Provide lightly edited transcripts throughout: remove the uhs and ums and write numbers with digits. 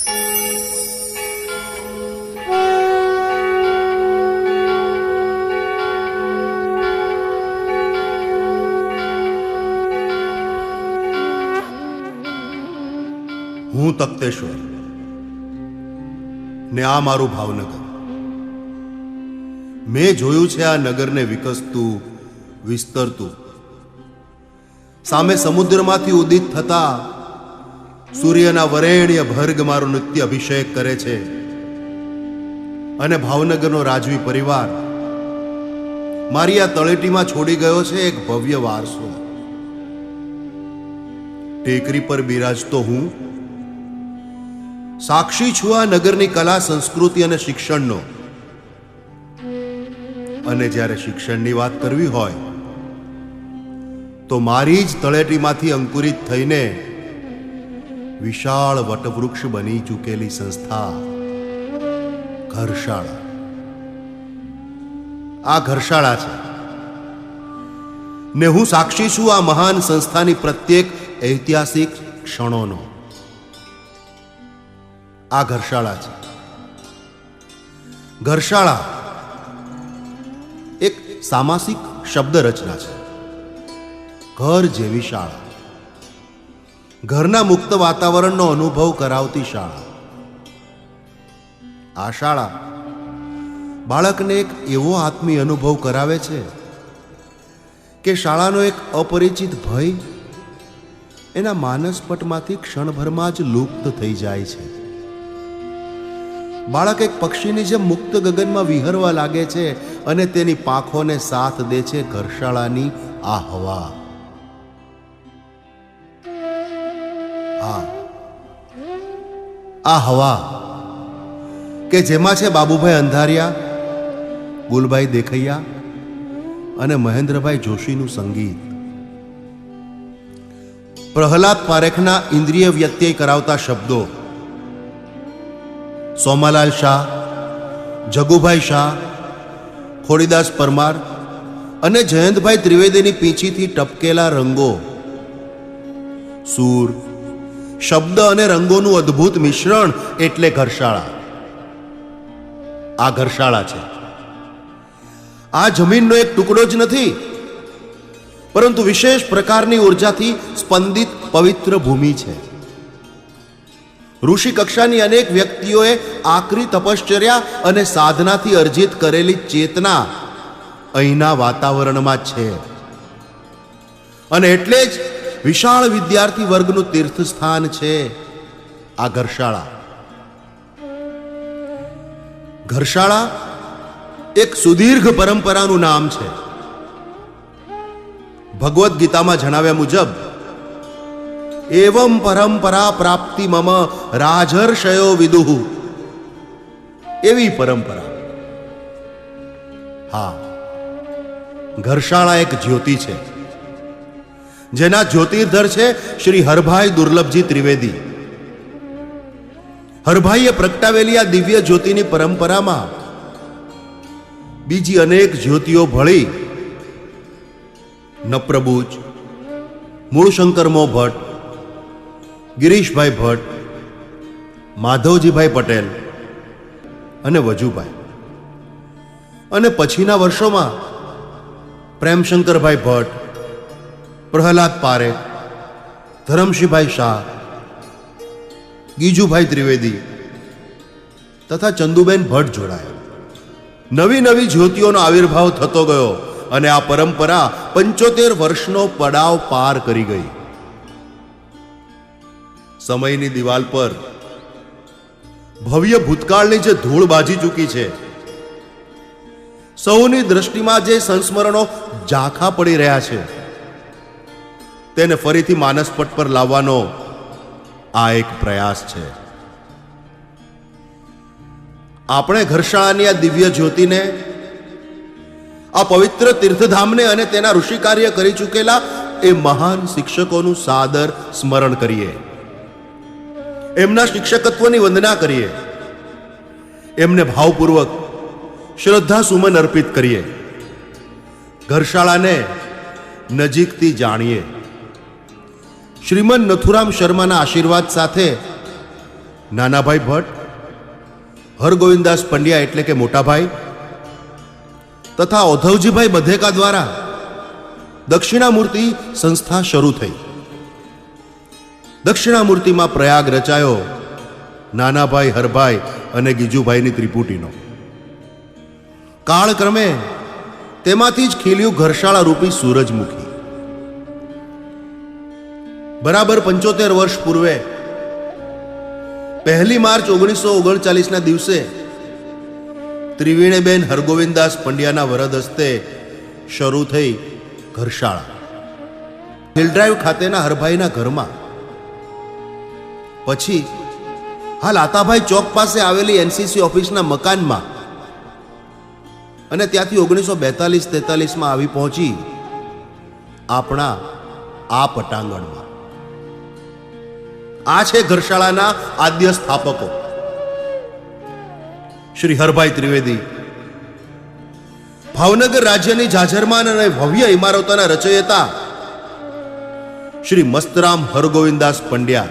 હું તખ્તેશ્વર ને આ મારું ભાવનગર. મેં જોયું છે આ નગરને વિકસતું, વિસ્તરતું. સામે સમુદ્રમાંથી ઉદિત થતા સૂર્યના વરેણ્ય ભર્ગ મારો નિત્ય અભિષેક કરે છે અને ભાવનગરનો રાજવી પરિવાર મારી આ તળેટીમાં છોડી ગયો છે એક ભવ્ય વારસો. ટેકરી પર બિરાજતો હું સાક્ષી છું આ નગરની કલા, સંસ્કૃતિ અને શિક્ષણનો. અને જ્યારે શિક્ષણની વાત કરવી હોય તો મારી જ તળેટીમાંથી અંકુરિત થઈને વિશાળ વટવૃક્ષ બની ચૂકેલી સંસ્થા ઘરશાળા. આ ઘરશાળા છે ને હું સાક્ષી છું આ મહાન સંસ્થાની પ્રત્યેક ઐતિહાસિક ક્ષણોનો. આ ઘરશાળા છે. ઘરશાળા એક સામાસિક શબ્દ રચના છે. ઘર જેવી શાળા, ઘરના મુક્ત વાતાવરણનો અનુભવ કરાવતી શાળા. આ શાળા બાળકને એક એવો આત્મીય અનુભવ કરાવે છે કે શાળાનો એક અપરિચિત ભય એના માનસપટમાંથી ક્ષણભરમાં જ લુપ્ત થઈ જાય છે. બાળક એક પક્ષીની જેમ મુક્ત ગગનમાં વિહરવા લાગે છે અને તેની પાંખોને સાથ દે છે ઘરશાળાની આ હવા. આ હવા કે જેમાં છે બાબુભાઈ અંધારિયા, ગુલભાઈ દેખૈયા અને મહેન્દ્રભાઈ જોશીનું સંગીત. પ્રહલાદ પારેખના ઇન્દ્રિય વ્યત્યય કરાવતા શબ્દો, સોમાલાલ શાહ, જગુભાઈ શાહ, ખોડીદાસ પરમાર અને જયંતભાઈ ત્રિવેદીની પીંછીથી ટપકેલા રંગો, સૂર, શબ્દ અને રંગોનું અદ્ભુત મિશ્રણ એટલે ઘરશાળા. આ ઘરશાળા છે. આ જમીનનો એક ટુકડો જ નથી, પરંતુ વિશેષ પ્રકારની ઉર્જાથી સ્પંદિત પવિત્ર ભૂમિ છે. ઋષિ કક્ષાની અનેક વ્યક્તિઓએ આકરી તપશ્ચર્યા અને સાધનાથી અર્જિત કરેલી ચેતના અહીંના વાતાવરણમાં છે. અને એટલે જ વિશાળ વિદ્યાર્થી વર્ગનું તીર્થસ્થાન છે આ ઘરશાળા. ઘરશાળા એક સુદીર્ઘ પરંપરાનું નામ છે. ભગવદ્ ગીતામાં જણાવ્યા મુજબ એવમ પરંપરા પ્રાપ્તિ મમ રાજર્ષયો વિદુઃ. એવી પરંપરા. હા, ઘરશાળા એક જ્યોતિ છે જેના જ્યોતિર્ધર છે શ્રી હરભાઈ દુર્લભજી ત્રિવેદી. હરભાઈએ પ્રગટાવેલી આ દિવ્ય જ્યોતિની પરંપરામાં બીજી અનેક જ્યોતિઓ ભળી નપ્રબુજ, મૂળશંકર મો ભટ્ટ, ગિરીશભાઈ ભટ્ટ, માધવજીભાઈ પટેલ અને વજુભાઈ. અને પછીના વર્ષોમાં પ્રેમશંકરભાઈ ભટ્ટ, પ્રહલાદ પારેખ, ધરમશીભાઈ શાહ, ગીજુભાઈ ત્રિવેદી તથા ચંદુબેન ભટ્ટ જોડાયા. નવી નવી જ્યોતિઓનો આવિર્ભાવ થતો ગયો અને આ પરંપરા 75 વર્ષનો પડાવ પાર કરી ગઈ. સમયની દિવાલ પર ભવ્ય ભૂતકાળની જે ધૂળ બાજી ચૂકી છે, સૌની દ્રષ્ટિમાં જે સંસ્મરણો ઝાંખા પડી રહ્યા છે, તેને ફરીથી માનસપટ પર લાવવાનો આ એક પ્રયાસ છે. આપણે ઘરશાળાની આ દિવ્ય જ્યોતિને, આ પવિત્ર તીર્થધામને અને તેના ઋષિ કાર્ય કરી ચૂકેલા એ મહાન શિક્ષકોનું સાદર સ્મરણ કરીએ. એમના શિક્ષકત્વની વંદના કરીએ. એમને ભાવપૂર્વક શ્રદ્ધા સુમન અર્પિત કરીએ. ઘરશાળાને નજીકથી જાણીએ. શ્રીમન નથુરામ શર્માના આશીર્વાદ સાથે નાનાભાઈ ભટ્ટ, હરગોવિંદાસ પંડ્યા એટલે કે મોટાભાઈ તથા ઔધવજીભાઈ બધેકા દ્વારા દક્ષિણામૂર્તિ સંસ્થા શરૂ થઈ. દક્ષિણામૂર્તિમાં પ્રયાગ રચાયો નાનાભાઈ, હરભાઈ અને ગીજુભાઈની ત્રિપુટીનો. કાળક્રમે તેમાંથી જ ખીલ્યું ઘરશાળા રૂપી સૂરજમુખી. બરાબર 75 વર્ષ પૂર્વે 1 માર્ચ 1939ના દિવસે ત્રિવેણીબેન હરગોવિંદાસ પંડ્યાના વરદ હસ્તે શરૂ થઈ ઘરશાળા હિલ ડ્રાઈવ ખાતેના હરભાઈના ઘરમાં. પછી હાલ આતાભાઈ ચોક પાસે આવેલી એનસીસી ઓફિસના મકાનમાં અને ત્યાંથી 1942-43માં આવી પહોંચી આપણા આ પટાંગણમાં. આ છે ઘરશાળાના આદ્ય સ્થાપકો શ્રી હરભાઈ ત્રિવેદી. ભાવનગર રાજ્યની જાજરમાન અને ભવ્ય ઇમારતોના રચયિતા શ્રી મસ્તરામ હરગોવિંદાસ પંડ્યા.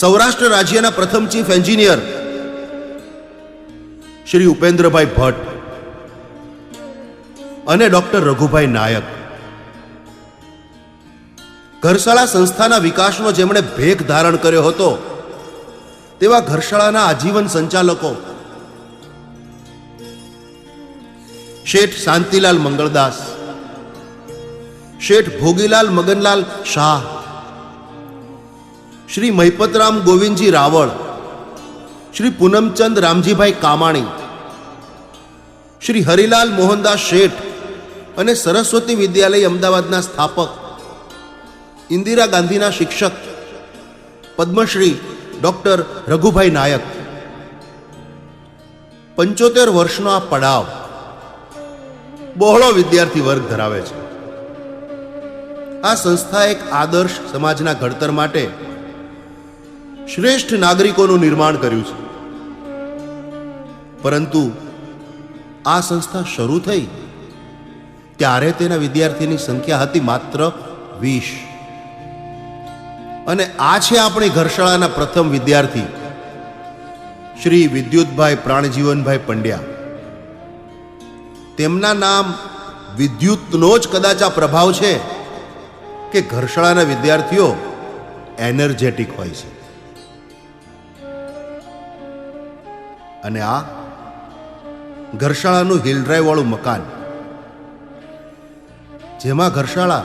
સૌરાષ્ટ્ર રાજ્યના પ્રથમ ચીફ એન્જિનિયર શ્રી ઉપેન્દ્રભાઈ ભટ્ટ અને ડોક્ટર રઘુભાઈ નાયક. ઘરશાળા સંસ્થાના વિકાસનો જેમણે ભેખ ધારણ કર્યો હતો તેવા ઘરશાળાના આજીવન સંચાલકો શેઠ શાંતિલાલ મંગળદાસ, શેઠ ભોગીલાલ મગનલાલ શાહ, શ્રી મહિપતરામ ગોવિંદજી રાવળ, શ્રી પૂનમચંદ રામજીભાઈ કામાણી, શ્રી હરિલાલ મોહનદાસ શેઠ અને સરસ્વતી વિદ્યાલય અમદાવાદના સ્થાપક, ઇન્દિરા ગાંધીના શિક્ષક પદ્મશ્રી ડોક્ટર રઘુભાઈ નાયક. 75 વર્ષનો આ પડાવ બહોળો વિદ્યાર્થી વર્ગ ધરાવે છે. આ સંસ્થા એક આદર્શ સમાજના ઘડતર માટે શ્રેષ્ઠ નાગરિકોનું નિર્માણ કર્યું છે. પરંતુ આ સંસ્થા શરૂ થઈ ત્યારે તેના વિદ્યાર્થીની સંખ્યા હતી માત્ર 20. અને આ છે આપણી ઘરશાળાના પ્રથમ વિદ્યાર્થી શ્રી વિદ્યુતભાઈ પ્રાણજીવનભાઈ પંડ્યા. તેમના નામ વિદ્યુતનો જ કદાચ આ પ્રભાવ છે કે ઘરશાળાના વિદ્યાર્થીઓ એનર્જેટિક હોય છે. અને આ ઘરશાળાનું હિલ ડ્રાઈવ વાળું મકાન, જેમાં ઘરશાળા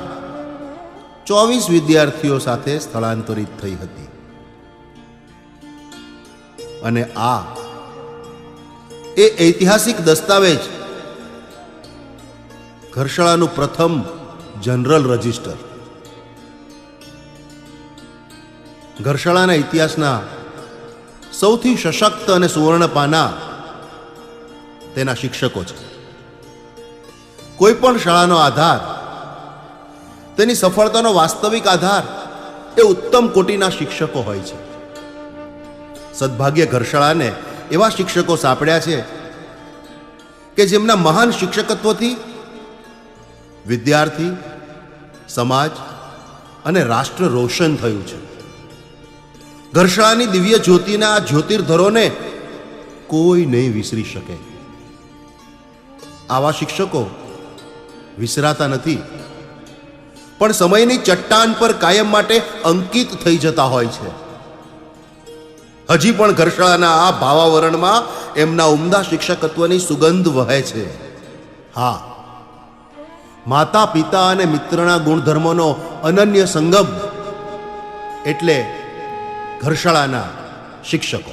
24 વિદ્યાર્થીઓ સાથે સ્થળાંતરિત થઈ હતી. અને આ એ ઐતિહાસિક દસ્તાવેજ ઘરશાળાનું પ્રથમ જનરલ રજિસ્ટર. ઘરશાળાના ઇતિહાસના સૌથી સશક્ત અને સુવર્ણ પાના તેના શિક્ષકો છે. કોઈ પણ શાળાનો આધાર, તેની સફળતાનો વાસ્તવિક આધાર એ ઉત્તમ કોટીના શિક્ષકો હોય છે. સદભાગ્ય ઘરશાળાને એવા શિક્ષકો સાંપડ્યા છે કે જેમના મહાન શિક્ષકત્વથી વિદ્યાર્થી, સમાજ અને રાષ્ટ્ર રોશન થયું છે. ઘરશાળાની દિવ્ય જ્યોતિના આ જ્યોતિર્ધરોને કોઈ નહીં વિસરી શકે. આવા શિક્ષકો વિસરાતા નથી, પણ સમયની ચટ્ટાન પર કાયમ માટે અંકિત થઈ જતા હોય છે. હજી પણ ઘરશાળાના આ ભાવાવરણમાં એમના ઉમદા શિક્ષકત્વની સુગંધ વહે છે. હા, માતા, પિતા અને મિત્રના ગુણધર્મોનો અનન્ય સંગમ એટલે ઘરશાળાના શિક્ષકો.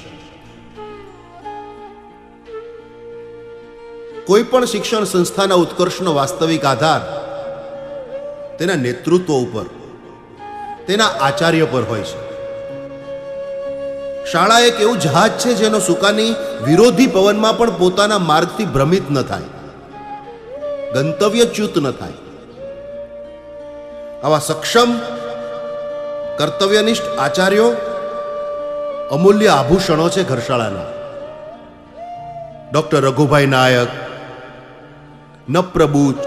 કોઈ પણ શિક્ષણ સંસ્થાના ઉત્કર્ષનો વાસ્તવિક આધાર તેના નેતૃત્વ ઉપર, તેના આચાર્ય પર હોય છે. શાળા એક એવું જહાજ છે જેનો સુકાની વિરોધી પવનમાં પણ પોતાના માર્ગથી ભ્રમિત ન થાય, ગંતવ્યચ્યુત ન થાય. આવા સક્ષમ, કર્તવ્યનિષ્ઠ આચાર્યો અમૂલ્ય આભૂષણો છે ઘરશાળાના. ડોક્ટર રઘુભાઈ નાયક, નપ્રબૂચ,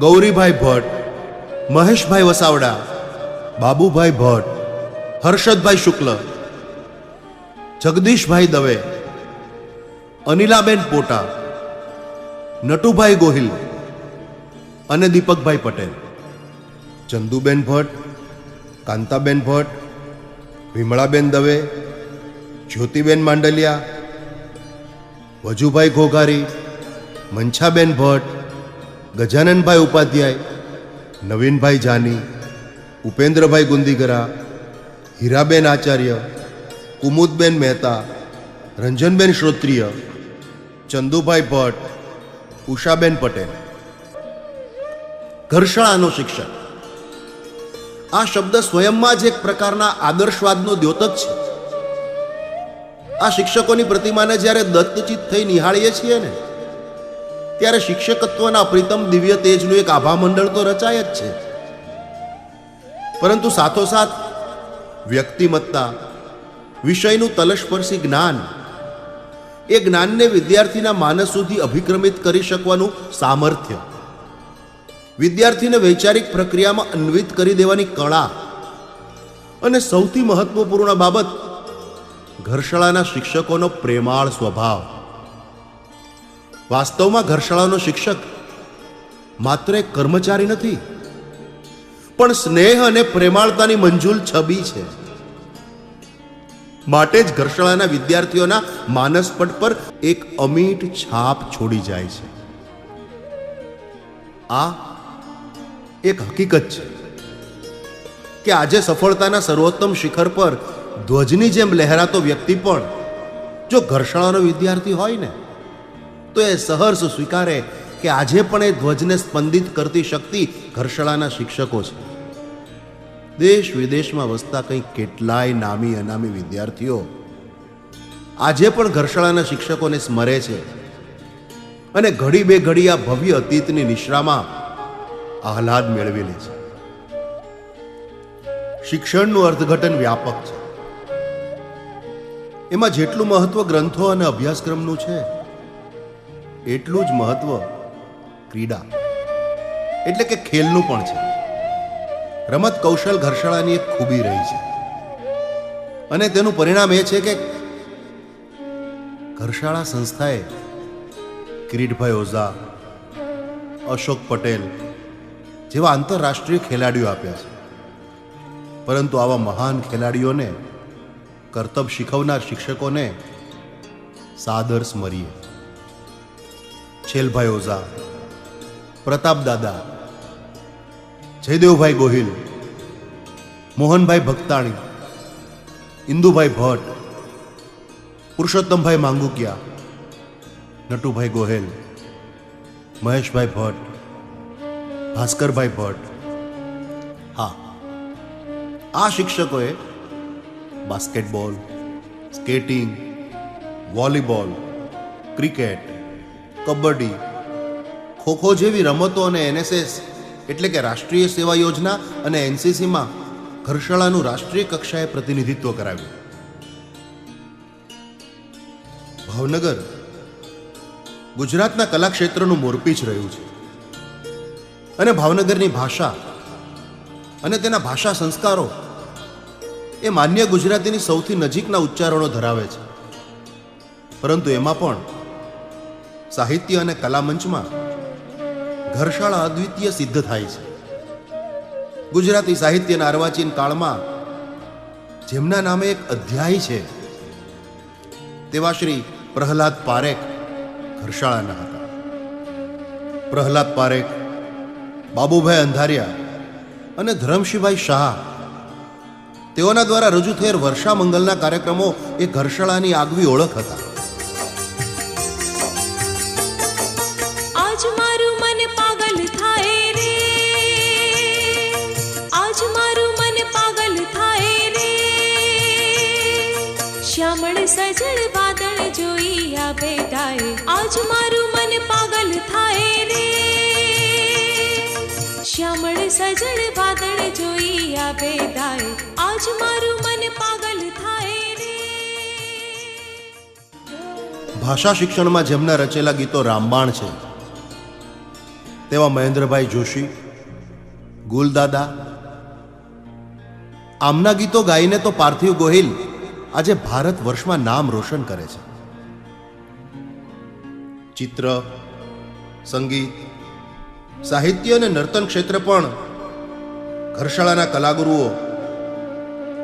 ગૌરીભાઈ ભટ્ટ, મહેશભાઈ વસાવડા, બાબુભાઈ ભટ્ટ, હર્ષદભાઈ શુક્લ, જગદીશભાઈ દવે, અનિલાબેન પોટા, નટુભાઈ ગોહિલ અને દીપકભાઈ પટેલ. ચંદુબેન ભટ્ટ, કાંતાબેન ભટ્ટ, વિમળાબેન દવે, જ્યોતિબેન માંડલિયા, વજુભાઈ ઘોઘારી, મંછાબેન ભટ્ટ, ગજાનનભાઈ ઉપાધ્યાય, નવીનભાઈ જાની, ઉપેન્દ્રભાઈ ગુંદીગરા, હીરાબેન આચાર્ય, કુમુદબેન મહેતા, રંજનબેન શ્રોત્રિય, ચંદુભાઈ ભટ્ટ, ઉષાબેન પટેલ. ઘરશાળાનો શિક્ષક આ શબ્દ સ્વયંમાં જ એક પ્રકારના આદર્શવાદનો દ્યોતક છે. આ શિક્ષકોની પ્રતિમાને જ્યારે દત્તચિત થઈ નિહાળીએ છીએ ને, ત્યારે શિક્ષકત્વના પ્રીતમ દિવ્ય તેજનું એક આભામંડળ તો રચાય જ છે, પરંતુ સાથોસાથ વ્યક્તિમત્તા, વિષયનું તલસ્પર્શી જ્ઞાન, એ જ્ઞાનને વિદ્યાર્થીના માનસ સુધી અભિક્રમિત કરી શકવાનું સામર્થ્ય, વિદ્યાર્થીને વૈચારિક પ્રક્રિયામાં અન્વિત કરી દેવાની કળા, અને સૌથી મહત્વપૂર્ણ બાબત ઘરશાળાના શિક્ષકોનો પ્રેમાળ સ્વભાવ. વાસ્તવમાં ઘરશાળાનો શિક્ષક માત્ર એક કર્મચારી નથી, પણ સ્નેહ અને પ્રેમાળતાની મંજુલ છબી છે. માટે જ ઘરશાળાના વિદ્યાર્થીઓના માનસપટ પર એક અમીટ છાપ છોડી જાય છે. આ એક હકીકત છે કે આજે સફળતાના સર્વોત્તમ શિખર પર ધ્વજની જેમ લહેરાતો વ્યક્તિ પણ જો ઘરશાળાનો વિદ્યાર્થી હોય ને, તો એ સહર્ષ સ્વીકારે કે આજે પણ એ ધ્વજને સ્પંદિત કરતી શક્તિ ઘરશાળાના શિક્ષકો છે. દેશ વિદેશમાં વસતા કંઈક કેટલાય નામી અનામી વિદ્યાર્થીઓ આજે પણ ઘરશાળાના શિક્ષકોને સ્મરે છે અને ઘડી બે ઘડી આ ભવ્ય અતીતની નિશ્રામાં આહલાદ મેળવી લે છે. શિક્ષણનું અર્થઘટન વ્યાપક છે. એમાં જેટલું મહત્વ ગ્રંથો અને અભ્યાસક્રમનું છે, એટલું જ મહત્વ ક્રીડા એટલે કે ખેલનું પણ છે. રમત કૌશલ ઘરશાળાની એક ખૂબી રહી છે, અને તેનું પરિણામ એ છે કે ઘરશાળા સંસ્થાએ કિરીટભાઈ ઓઝા, અશોક પટેલ જેવા આંતરરાષ્ટ્રીય ખેલાડીઓ આપ્યા છે. પરંતુ આવા મહાન ખેલાડીઓને, કરતબ શીખવનાર શિક્ષકોને સાદર સ્મરીએ. છેલભાઈ ઓઝા, પ્રતાપ દાદા, જયદેવભાઈ ગોહિલ, મોહનભાઈ ભક્તાણી, ઇન્દુભાઈ ભટ્ટ, પુરુષોત્તમભાઈ માંગુકિયા, નટુભાઈ ગોહેલ, મહેશભાઈ ભટ્ટ, ભાસ્કરભાઈ ભટ્ટ. હા, આ શિક્ષકોએ basketball, skating, volleyball, cricket, kabaddi, kho kho જેવી રમતો અને NSS એટલે કે રાષ્ટ્રીય સેવા યોજના અને NCCમાં ઘરશાળાનું રાષ્ટ્રીય કક્ષાએ પ્રતિનિધિત્વ કરાવ્યું. ભાવનગર ગુજરાતના કલાક્ષેત્રનું મોરપીંછ રહ્યું છે, અને ભાવનગરની ભાષા અને તેના ભાષા સંસ્કારો એ માન્ય ગુજરાતીની સૌથી નજીકના ઉચ્ચારણો ધરાવે છે. પરંતુ એમાં પણ સાહિત્ય અને કલામંચમાં ઘરશાળા અદ્વિતીય સિદ્ધ થાય છે. ગુજરાતી સાહિત્યના અર્વાચીન કાળમાં જેમના નામે એક અધ્યાય છે, તેવા શ્રી પ્રહલાદ પારેખ ઘરશાળાના હતા. પ્રહલાદ પારેખ, બાબુભાઈ અંધારિયા અને ધરમશીભાઈ શાહ, તેઓના દ્વારા રજૂ થયેલ વર્ષા મંગલના કાર્યક્રમો એ ઘરશાળાની આગવી ઓળખ હતા. આજ મારું મન પાગલ થાય રે, આજ મારું મન પાગલ થાય રે, શ્યામળ સજળ વાદળ જોઈ આ બેટાએ. આજ મારું મન પાગલ થાય રે, શ્યામળ સજળ વાદળ જોઈ આ બેટાએ. આજ મારું મન પાગલ થાય રે. ભાષા શિક્ષણમાં જેમના રચેલા ગીતો રામબાણ છે, તેવા મહેન્દ્રભાઈ જોશી, ગુલદાદા, આમના ગીતો ગાઈને તો પાર્થિવ ગોહિલ આજે ભારત વર્ષમાં નામ રોશન કરે છે. ચિત્ર, સંગીત, સાહિત્ય અને નર્તન ક્ષેત્રે પણ ઘરશાળાના કલાગુરુઓ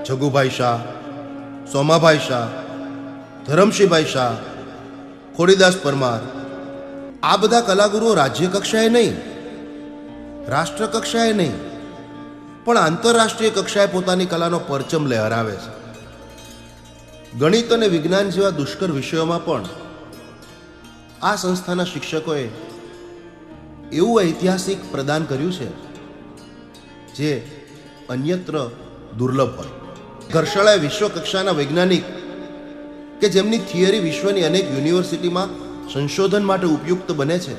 જગુભાઈ શાહ, સોમાભાઈ શાહ, ધરમશીભાઈ શાહ, ખોડીદાસ પરમાર, આ બધા કલાગુરુઓ રાજ્ય કક્ષાએ નહીં, રાષ્ટ્ર કક્ષાએ નહીં, પણ આંતરરાષ્ટ્રીય કક્ષાએ પોતાની કલાનો પરચમ લહેરાવે છે. ગણિત અને વિજ્ઞાન જેવા દુષ્કર વિષયોમાં પણ આ સંસ્થાના શિક્ષકોએ એવું ઐતિહાસિક પ્રદાન કર્યું છે જે અન્યત્ર દુર્લભ હોય. ઘરશાળાએ વિશ્વ કક્ષાના વૈજ્ઞાનિક કે જેમની થિયરી વિશ્વની અનેક યુનિવર્સિટીમાં સંશોધન માટે ઉપયુક્ત બને છે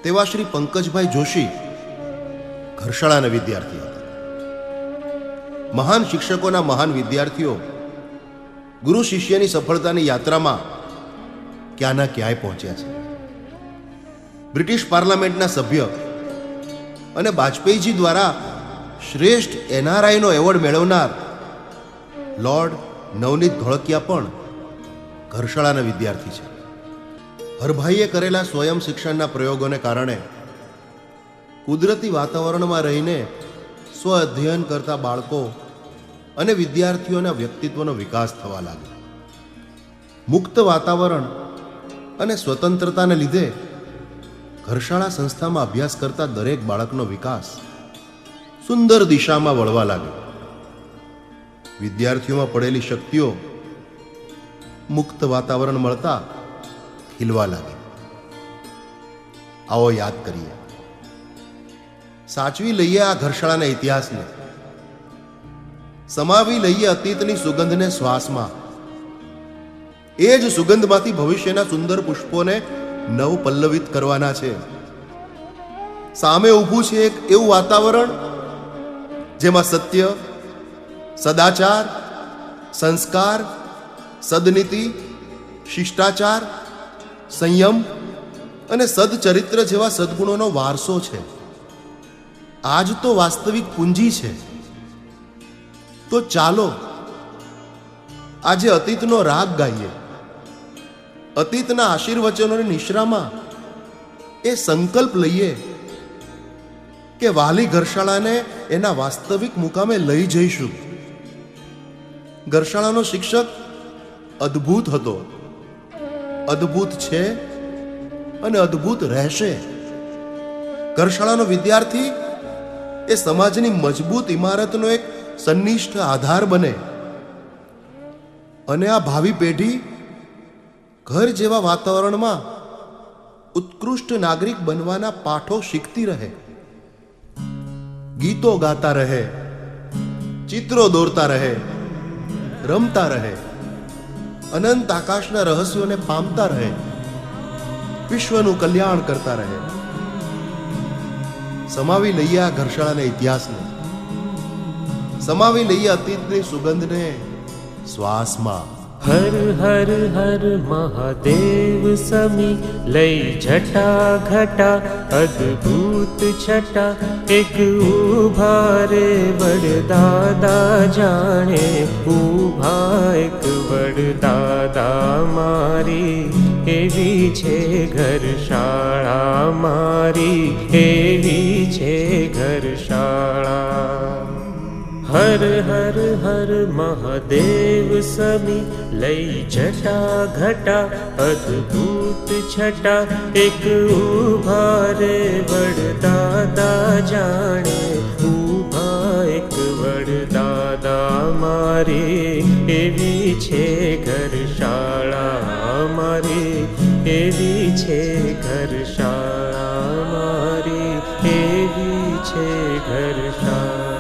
તેવા શ્રી પંકજભાઈ જોશી ઘરશાળાના વિદ્યાર્થી હતા. મહાન શિક્ષકોના મહાન વિદ્યાર્થીઓ ગુરુ શિષ્યની સફળતાની યાત્રામાં ક્યાંના ક્યાંય પહોંચ્યા છે. બ્રિટિશ પાર્લામેન્ટના સભ્ય અને વાજપેયીજી દ્વારા શ્રેષ્ઠ એનઆરઆઈનો એવોર્ડ મેળવનાર લોર્ડ નવનીત ધોળકિયા પણ ઘરશાળાના વિદ્યાર્થી છે. હરભાઈએ કરેલા સ્વયં શિક્ષણના પ્રયોગોને કારણે કુદરતી વાતાવરણમાં રહીને સ્વ અધ્યયન કરતા બાળકો અને વિદ્યાર્થીઓના વ્યક્તિત્વનો વિકાસ થવા લાગ્યો. મુક્ત વાતાવરણ અને સ્વતંત્રતાને લીધે ઘરશાળા સંસ્થામાં અભ્યાસ કરતા દરેક બાળકનો વિકાસ સુંદર દિશામાં વળવા લાગ્યો. વિદ્યાર્થીઓમાં પડેલી શક્તિઓ મુક્ત વાતાવરણ મળતા ખીલવા લાગી. આવો યાદ કરીએ, સાચવી લઈએ આ ઘરશાળાના ઇતિહાસને, સમાવી લઈએ અતીતની સુગંધને શ્વાસમાં. એ જ સુગંધમાંથી ભવિષ્યના સુંદર પુષ્પોને નવ પલ્લવિત કરવાના છે. સામે ઊભું છે એક એવું વાતાવરણ જેમાં સત્ય, સદાચાર, સંસ્કાર, સદનીતિ, શિષ્ટાચાર, સંયમ અને સદચરિત્ર જેવા સદગુણોનો વારસો છે. આજ તો વાસ્તવિક પૂંજી છે. તો ચાલો આજે અતીતનો રાગ ગાઈએ. અતીતના આશીર્વચનોની નિશ્રામાં એ સંકલ્પ લઈએ કે વાલી ઘરશાળાને એના વાસ્તવિક મુકામે લઈ જઈશું. ઘરશાળાનો શિક્ષક અદ્ભુત હતો, અદ્ભુત છે અને અદ્ભુત રહેશે. ઘરશાળાનો વિદ્યાર્થી એ સમાજની મજબૂત ઇમારતનો એક સન્નિષ્ઠ આધાર બને અને આ ભાવિ પેઢી ઘર જેવા વાતાવરણમાં ઉત્કૃષ્ટ નાગરિક બનવાના પાઠો શીખતી રહે, ગીતો ગાતા રહે, ચિત્રો દોરતા રહે, રમતા રહે, અનંત આકાશના રહસ્યોને પામતા રહે, વિશ્વનું કલ્યાણ કરતા રહે. સમાવી લઈએ આ ઘરશાળાના ઇતિહાસને, સમાવી લઈએ અતીતની સુગંધને શ્વાસમાં. હર હર હર મહાદેવ સમી લઈ જટા ઘટા અદ્ભુત છટા એક ઉભા રે વડદાદા જાણે ઉભા એક વડદાદા મારી એવી છે ઘરશાળા મારી એવી છે ઘરશાળા. હર હર હર મહાદેવ સમી લઈ જટા ઘટા અદ્ભુત છટા એક ઉભા રે વડદાદા જાણે ઉભા એક વડદાદા મારી એવી છે ઘરશાળા મારી એવી છે ઘરશાળા મારી એવી છે ઘરશાળા.